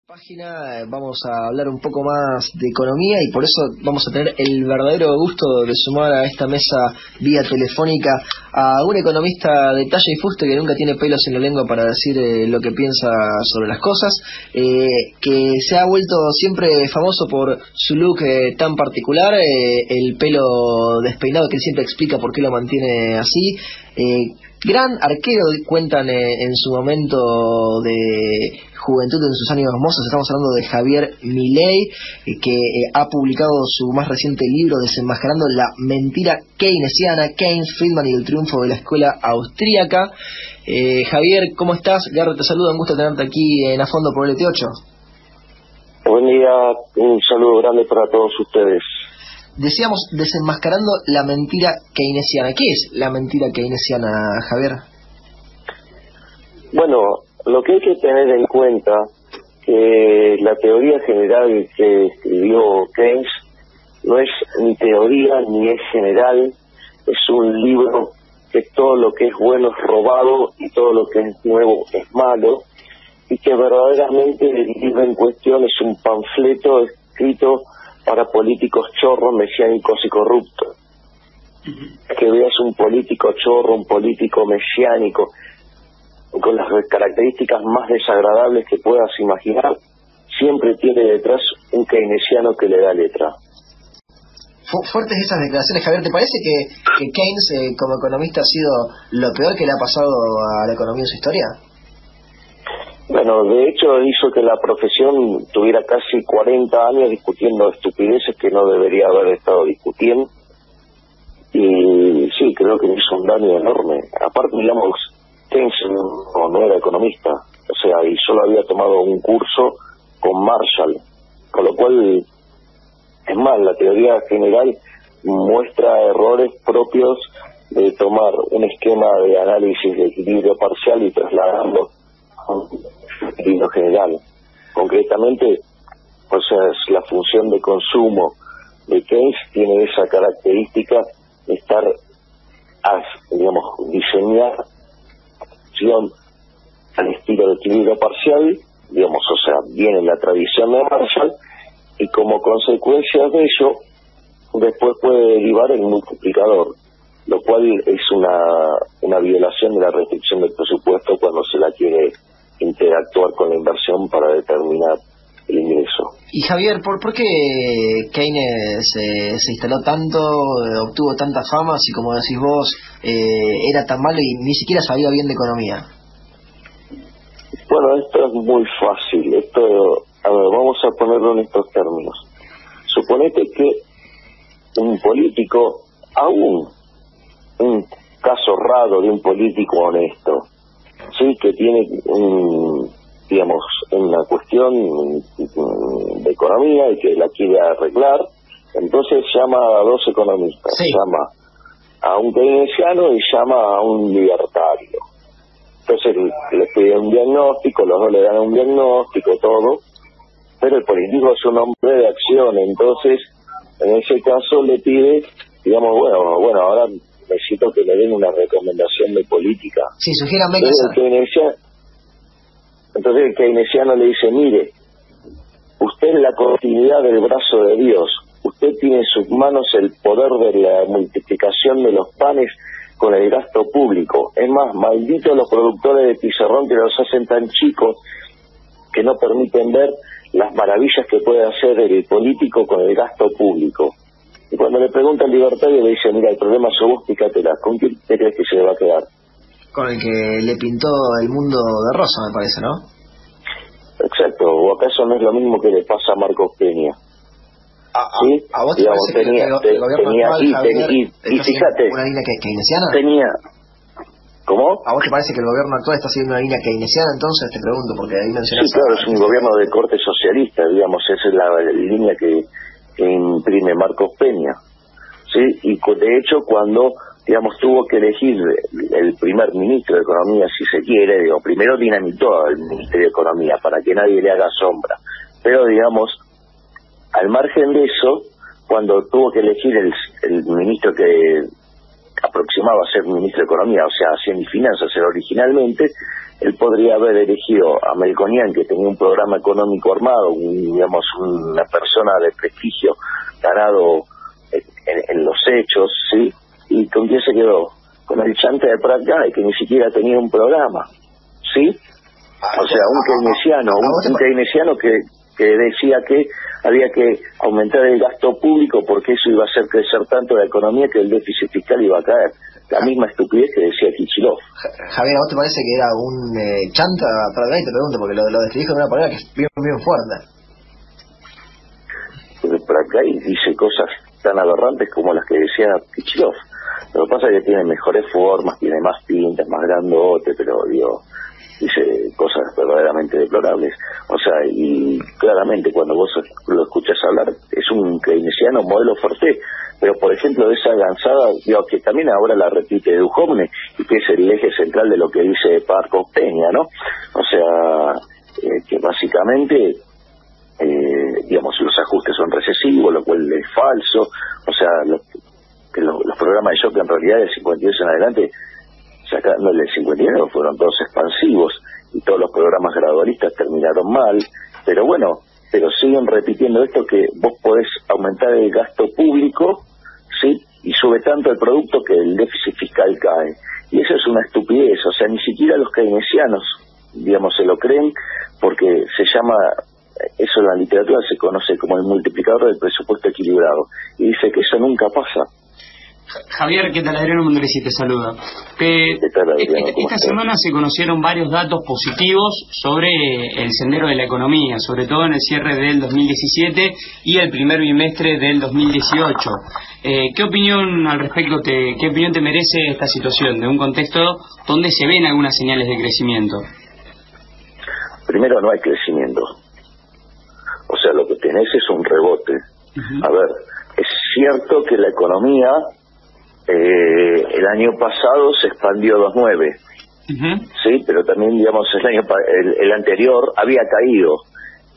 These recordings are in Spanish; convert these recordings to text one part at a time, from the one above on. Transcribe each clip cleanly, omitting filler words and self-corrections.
Página, vamos a hablar un poco más de economía y por eso vamos a tener el verdadero gusto de sumar a esta mesa vía telefónica a un economista de talla y fuste que nunca tiene pelos en la lengua para decir lo que piensa sobre las cosas, que se ha vuelto siempre famoso por su look tan particular, el pelo despeinado que él siempre explica por qué lo mantiene así. Gran arquero, cuentan en su momento de juventud, en sus años mozos. Estamos hablando de Javier Milei, que ha publicado su más reciente libro Desenmascarando la mentira keynesiana, Keynes, Friedman y el triunfo de la escuela austríaca. Javier, ¿cómo estás? Garro te saluda, un gusto tenerte aquí en A Fondo por el LT8. Buen día, un saludo grande para todos ustedes. Decíamos desenmascarando la mentira keynesiana. ¿Qué es la mentira keynesiana, Javier? Bueno, lo que hay que tener en cuenta que la teoría general que escribió Keynes no es ni teoría ni es general, es un libro que todo lo que es bueno es robado y todo lo que es nuevo es malo, y que verdaderamente el libro en cuestión es un panfleto escrito para políticos chorros, mesiánicos y corruptos. Que veas un político chorro, un político mesiánico, con las características más desagradables que puedas imaginar, siempre tiene detrás un keynesiano que le da letra. Fuertes esas declaraciones, Javier. ¿Te parece que Keynes, como economista, ha sido lo peor que le ha pasado a la economía en su historia? Bueno, de hecho hizo que la profesión tuviera casi 40 años discutiendo estupideces que no debería haber estado discutiendo. Y sí, creo que hizo un daño enorme. Aparte, digamos, Keynes no era economista, o sea, y solo había tomado un curso con Marshall, con lo cual, es más, la teoría general muestra errores propios de tomar un esquema de análisis de equilibrio parcial y trasladarlo a un equilibrio general. Concretamente, o sea, la función de consumo de Keynes tiene esa característica de estar, digamos, diseñar al estilo de equilibrio parcial, digamos, o sea, viene la tradición de Marshall, y como consecuencia de ello, después puede derivar el multiplicador, lo cual es una violación de la restricción del presupuesto cuando se la quiere interactuar con la inversión para determinar el ingreso. Y Javier, ¿por qué Keynes se instaló tanto, obtuvo tanta fama, si como decís vos, era tan malo y ni siquiera sabía bien de economía? Bueno, esto es muy fácil. A ver, vamos a ponerlo en estos términos. Suponete que un político, aún un caso raro de un político honesto, sí, que tiene digamos, una cuestión de economía y que la quiere arreglar, entonces llama a dos economistas, sí. Llama a un keynesiano y llama a un libertario. Entonces le pide un diagnóstico, los dos le dan un diagnóstico, todo, pero el político es un hombre de acción, entonces en ese caso le pide, digamos, bueno, ahora necesito que le den una recomendación de política. Sí, sugiérame que Entonces el keynesiano le dice, mire, usted es la continuidad del brazo de Dios, usted tiene en sus manos el poder de la multiplicación de los panes con el gasto público. Es más, malditos los productores de pizarrón que los hacen tan chicos que no permiten ver las maravillas que puede hacer el político con el gasto público. Y cuando le pregunta al libertario le dice, mira, el problema sos vos, pícatela, ¿con quién te crees que se le va a quedar? Con el que le pintó el mundo de rosa, me parece, ¿no? Exacto, o acaso no es lo mismo que le pasa a Marcos Peña. ¿Sí? ¿A vos te digamos, parece que el gobierno actual, y fíjate, una línea keynesiana? ¿Cómo? ¿A vos te parece que el gobierno actual está siguiendo una línea keynesiana? Entonces te pregunto, porque ahí mencionaste... Sí, claro, es un gobierno de corte socialista, digamos, esa es la línea que imprime Marcos Peña, ¿sí? Y de hecho cuando, digamos, tuvo que elegir el primer ministro de Economía, si se quiere, digo, primero dinamitó el Ministerio de Economía para que nadie le haga sombra, pero digamos, al margen de eso, cuando tuvo que elegir el ministro que aproximaba a ser ministro de Economía, o sea, Hacienda y Finanzas era originalmente, él podría haber elegido a Melconian, que tenía un programa económico armado, digamos, una persona de prestigio ganado en los hechos, ¿sí? ¿Y con quién se quedó? Con el chante de Prat Guy, que ni siquiera tenía un programa, ¿sí? O sea, un keynesiano que decía que había que aumentar el gasto público porque eso iba a hacer crecer tanto la economía que el déficit fiscal iba a caer. La misma estupidez que decía Kicillof. Javier, ¿a vos te parece que era un chanta para Guy? Te pregunto, porque lo describís de una palabra que es bien fuerte. Porque Prat Guy dice cosas tan aberrantes como las que decía Kicillof. Lo que pasa es que tiene mejores formas, tiene más pintas, más grandote, pero dice cosas verdaderamente deplorables. O sea, y claramente cuando vos lo escuchás hablar, es un keynesiano modelo Forté, pero por ejemplo de esa gansada, que también ahora la repite Duhovne, y que es el eje central de lo que dice Parco Peña, ¿no? O sea, que básicamente, digamos, los ajustes son recesivos, lo cual es falso. O sea, los programas de shock en realidad del 52 en adelante, sacando el del 59, fueron todos expansivos y todos los programas gradualistas terminaron mal, pero siguen repitiendo esto, que vos podés aumentar el gasto público, ¿sí? Y sube tanto el producto que el déficit fiscal cae. Y eso es una estupidez. O sea, ni siquiera los keynesianos, digamos, se lo creen, porque se llama, eso en la literatura se conoce como el multiplicador del presupuesto equilibrado, y dice que eso nunca pasa. Javier, ¿qué tal? Adriano Mondresi te saluda. Esta semana se conocieron varios datos positivos sobre el sendero de la economía, sobre todo en el cierre del 2017 y el primer bimestre del 2018. ¿Qué opinión al respecto qué opinión te merece esta situación de un contexto donde se ven algunas señales de crecimiento? Primero, no hay crecimiento. O sea, lo que tenés es un rebote. A ver, es cierto que la economía el año pasado se expandió 2.9, sí, pero también, digamos, el anterior había caído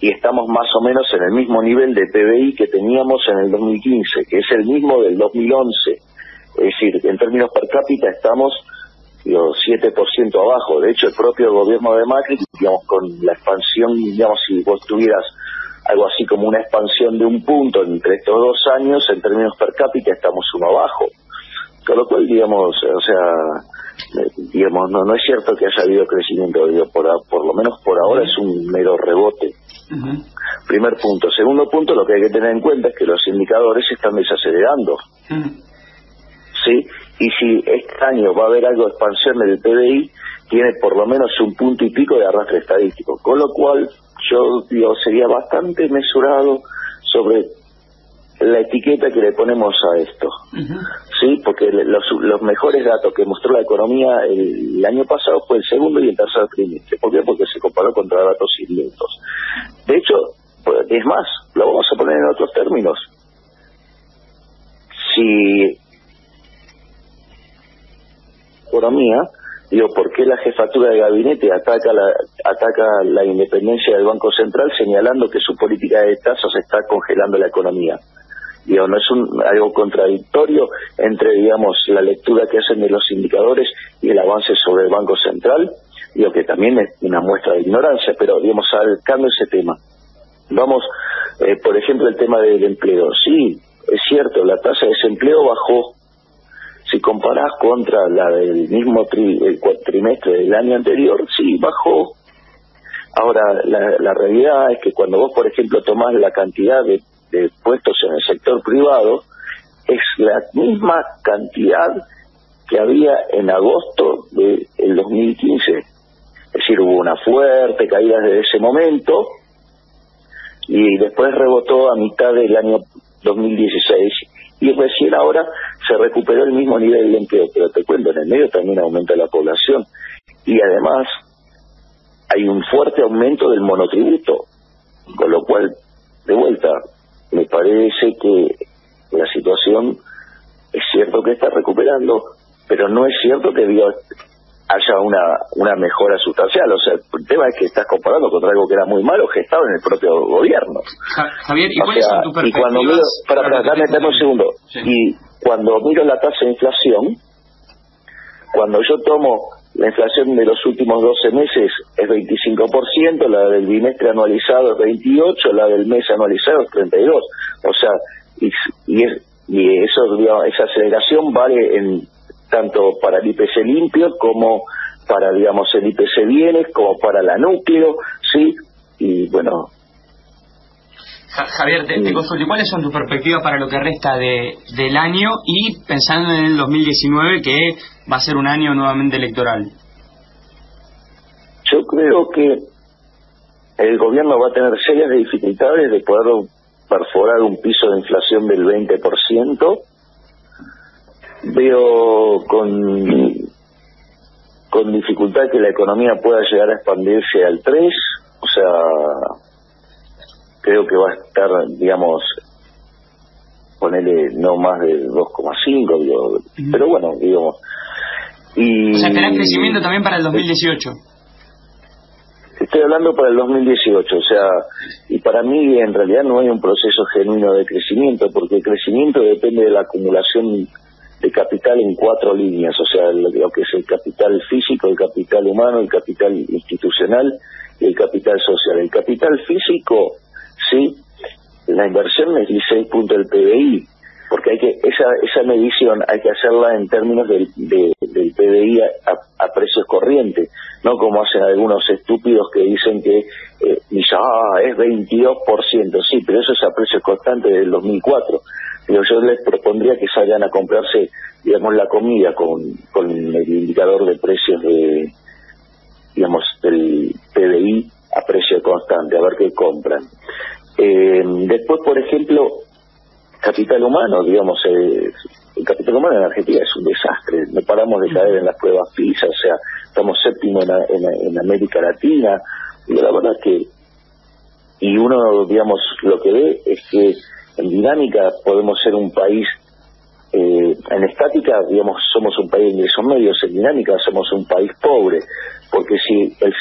y estamos más o menos en el mismo nivel de PBI que teníamos en el 2015, que es el mismo del 2011. Es decir, en términos per cápita estamos 7% abajo. De hecho, el propio gobierno de Macri, digamos, con la expansión, digamos, si vos tuvieras algo así como una expansión de 1 punto entre estos 2 años, en términos per cápita estamos 1 abajo. Con lo cual, digamos, o sea, digamos, no es cierto que haya habido crecimiento, por lo menos por ahora es un mero rebote. Primer punto. Segundo punto, lo que hay que tener en cuenta es que los indicadores se están desacelerando. ¿Sí? Y si este año va a haber algo de expansión del PBI, tiene por lo menos 1 punto y pico de arrastre estadístico. Con lo cual, yo sería bastante mesurado sobre la etiqueta que le ponemos a esto. Sí, porque los mejores datos que mostró la economía el año pasado fue el segundo y el tercer trimestre. ¿Por qué? Porque se comparó contra datos indirectos. De hecho, es más, lo vamos a poner en otros términos. Si economía, ¿por qué la jefatura de gabinete ataca la independencia del Banco Central señalando que su política de tasas está congelando la economía? ¿No es algo contradictorio entre, digamos, la lectura que hacen de los indicadores y el avance sobre el Banco Central? Que también es una muestra de ignorancia, pero, digamos, acercando ese tema. Vamos, por ejemplo, el tema del empleo. Sí, es cierto, la tasa de desempleo bajó. Si comparás contra la del mismo trimestre del año anterior, sí, bajó. Ahora, la realidad es que cuando vos, por ejemplo, tomás la cantidad de puestos en el sector privado, es la misma cantidad que había en agosto del 2015. Es decir, hubo una fuerte caída desde ese momento y después rebotó a mitad del año 2016 y recién ahora se recuperó el mismo nivel de empleo. Pero te cuento, en el medio también aumenta la población y además hay un fuerte aumento del monotributo, con lo cual, de vuelta, me parece que la situación es cierto que está recuperando, pero no es cierto que haya una mejora sustancial. O sea, el tema es que estás comparando contra algo que era muy malo gestado en el propio gobierno. Javier, ¿y cuáles son tus perspectivas? Y cuando miro, dame un segundo, sí. Y cuando miro la tasa de inflación, cuando yo tomo la inflación de los últimos 12 meses es 25%, la del bimestre anualizado es 28%, la del mes anualizado es 32%. O sea, y eso, digamos, esa aceleración vale tanto para el IPC limpio como para, digamos, el IPC bienes, como para la núcleo, ¿sí? Y bueno... Javier, te consulto, ¿cuáles son tus perspectivas para lo que resta del año y pensando en el 2019, que va a ser un año nuevamente electoral? Yo creo que el gobierno va a tener serias dificultades de poder perforar un piso de inflación del 20%. Veo con dificultad que la economía pueda llegar a expandirse al 3%, o sea... Creo que va a estar, digamos, ponele no más de 2,5, digo, pero bueno, digamos. O sea, ¿tendrá crecimiento también para el 2018? Estoy hablando para el 2018, o sea, y para mí en realidad no hay un proceso genuino de crecimiento, porque el crecimiento depende de la acumulación de capital en 4 líneas, o sea, lo que es el capital físico, el capital humano, el capital institucional y el capital social. El capital físico, sí, la inversión es 16 puntos del PBI, porque esa medición hay que hacerla en términos del PBI a precios corrientes, no como hacen algunos estúpidos que dicen que es 22%, sí, pero eso es a precios constantes del 2004. Pero yo les propondría que salgan a comprarse, digamos, la comida con el indicador de precios digamos, del PBI a precio constante, a ver qué compran. Después, por ejemplo, capital humano, digamos, el capital humano en Argentina es un desastre, no paramos de caer en las pruebas PISA, o sea, estamos séptimo en América Latina, y la verdad es que, y uno, digamos, lo que ve es que en dinámica podemos ser un país, en estática, digamos, somos un país de ingresos medios, en dinámica somos un país pobre, porque si el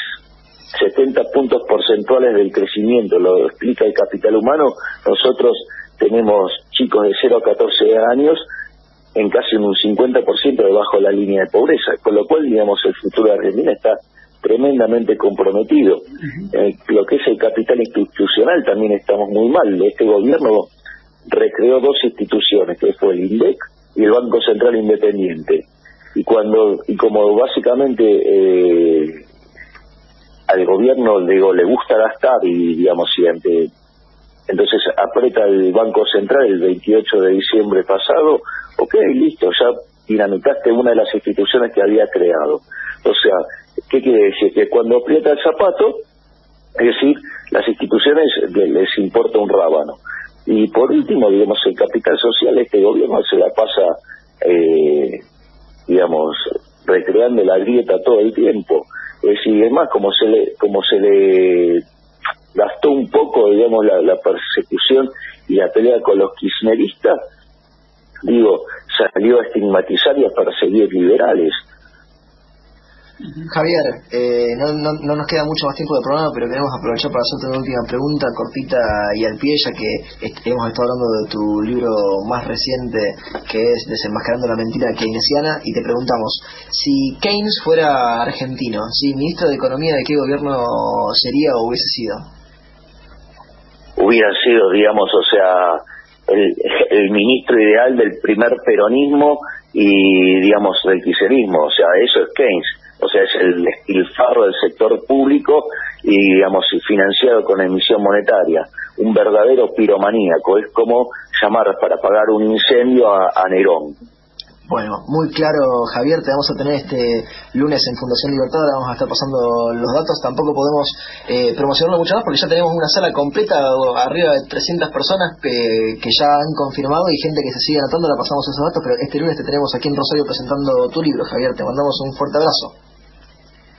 70 puntos porcentuales del crecimiento lo explica el capital humano, nosotros tenemos chicos de 0 a 14 años en casi un 50% debajo de la línea de pobreza, con lo cual, digamos, el futuro de Argentina está tremendamente comprometido. Lo que es el capital institucional también estamos muy mal. Este gobierno recreó 2 instituciones, que fue el INDEC y el Banco Central Independiente, y como básicamente al gobierno le gusta gastar y, digamos, entonces aprieta el Banco Central el 28 de diciembre pasado, ok, listo, ya dinamitaste una de las instituciones que había creado. O sea, ¿qué quiere decir? Que cuando aprieta el zapato, es decir, las instituciones les importa un rábano. Y por último, digamos, el capital social, este gobierno se la pasa, digamos, recreando la grieta todo el tiempo. Es decir, es más, como se le gastó un poco, digamos, la persecución y la pelea con los kirchneristas, digo, salió a estigmatizar y a perseguir liberales. Javier, no nos queda mucho más tiempo de programa, pero queremos aprovechar para hacerte una última pregunta cortita y al pie, ya que hemos estado hablando de tu libro más reciente, que es Desenmascarando la mentira keynesiana, y te preguntamos, si Keynes fuera argentino, ¿sí? ¿Ministro de Economía de qué gobierno sería o hubiese sido? Hubiera sido, digamos, o sea, el ministro ideal del primer peronismo y, digamos, del kirchnerismo, o sea, eso es Keynes. O sea, es el despilfarro del sector público y, digamos, financiado con emisión monetaria. Un verdadero piromaníaco. Es como llamar para apagar un incendio a Nerón. Bueno, muy claro, Javier, te vamos a tener este lunes en Fundación Libertad, vamos a estar pasando los datos. Tampoco podemos promocionarlo mucho más porque ya tenemos una sala completa, arriba de 300 personas que ya han confirmado y gente que se sigue anotando, la pasamos esos datos, pero este lunes te tenemos aquí en Rosario presentando tu libro, Javier, te mandamos un fuerte abrazo.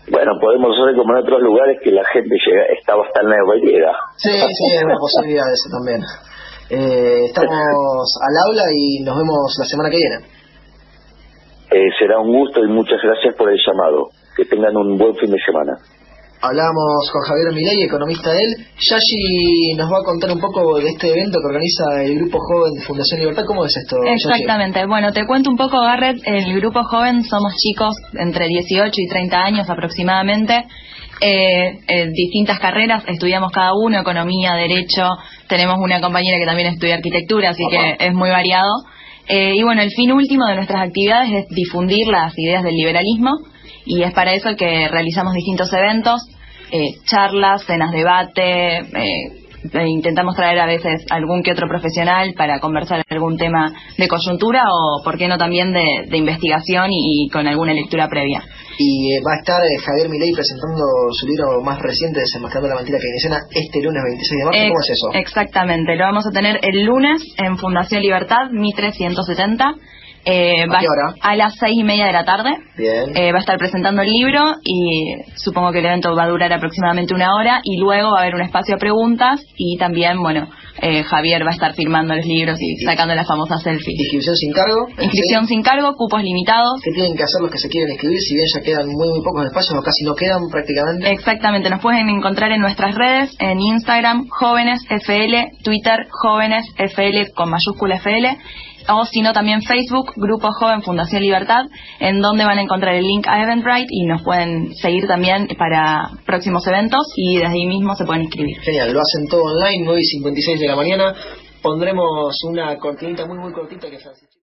Bueno, podemos hacer como en otros lugares que la gente está bastante llega. Sí, es una posibilidad eso también. Estamos al aula y nos vemos la semana que viene. Será un gusto y muchas gracias por el llamado. Que tengan un buen fin de semana. Hablábamos con Javier Milei, economista de él. Yashi nos va a contar un poco de este evento que organiza el Grupo Joven de Fundación Libertad. ¿Cómo es esto, Exactamente. Yashi? Bueno, te cuento un poco, Garrett. El Grupo Joven somos chicos entre 18 y 30 años aproximadamente. Distintas carreras, estudiamos cada uno, economía, derecho. Tenemos una compañera que también estudia arquitectura, así que es muy variado. Y bueno, el fin último de nuestras actividades es difundir las ideas del liberalismo. Y es para eso que realizamos distintos eventos, charlas, cenas de debate, intentamos traer a veces algún que otro profesional para conversar algún tema de coyuntura o, por qué no, también de investigación y con alguna lectura previa. Y va a estar Javier Milei presentando su libro más reciente, Desenmascarando la mentira keynesiana, este lunes 26 de marzo. ¿Cómo es eso? Exactamente, lo vamos a tener el lunes en Fundación Libertad, Mitre 170. ¿A qué hora? A las 6:30 de la tarde. Bien. Va a estar presentando el libro y supongo que el evento va a durar aproximadamente 1 hora y luego va a haber un espacio a preguntas y también, bueno, Javier va a estar firmando los libros y sacando las famosas selfies. ¿Inscripción sin cargo? Inscripción sin cargo, cupos limitados. ¿Qué tienen que hacer los que se quieren inscribir? Si bien ya quedan muy pocos espacios o casi no quedan prácticamente. Exactamente, nos pueden encontrar en nuestras redes, en Instagram, JóvenesFL, Twitter, JóvenesFL con mayúscula FL. O si no, también Facebook, Grupo Joven Fundación Libertad, en donde van a encontrar el link a Eventbrite y nos pueden seguir también para próximos eventos y desde ahí mismo se pueden inscribir. Genial, lo hacen todo online, 9:56 de la mañana. Pondremos una cortinita muy cortita que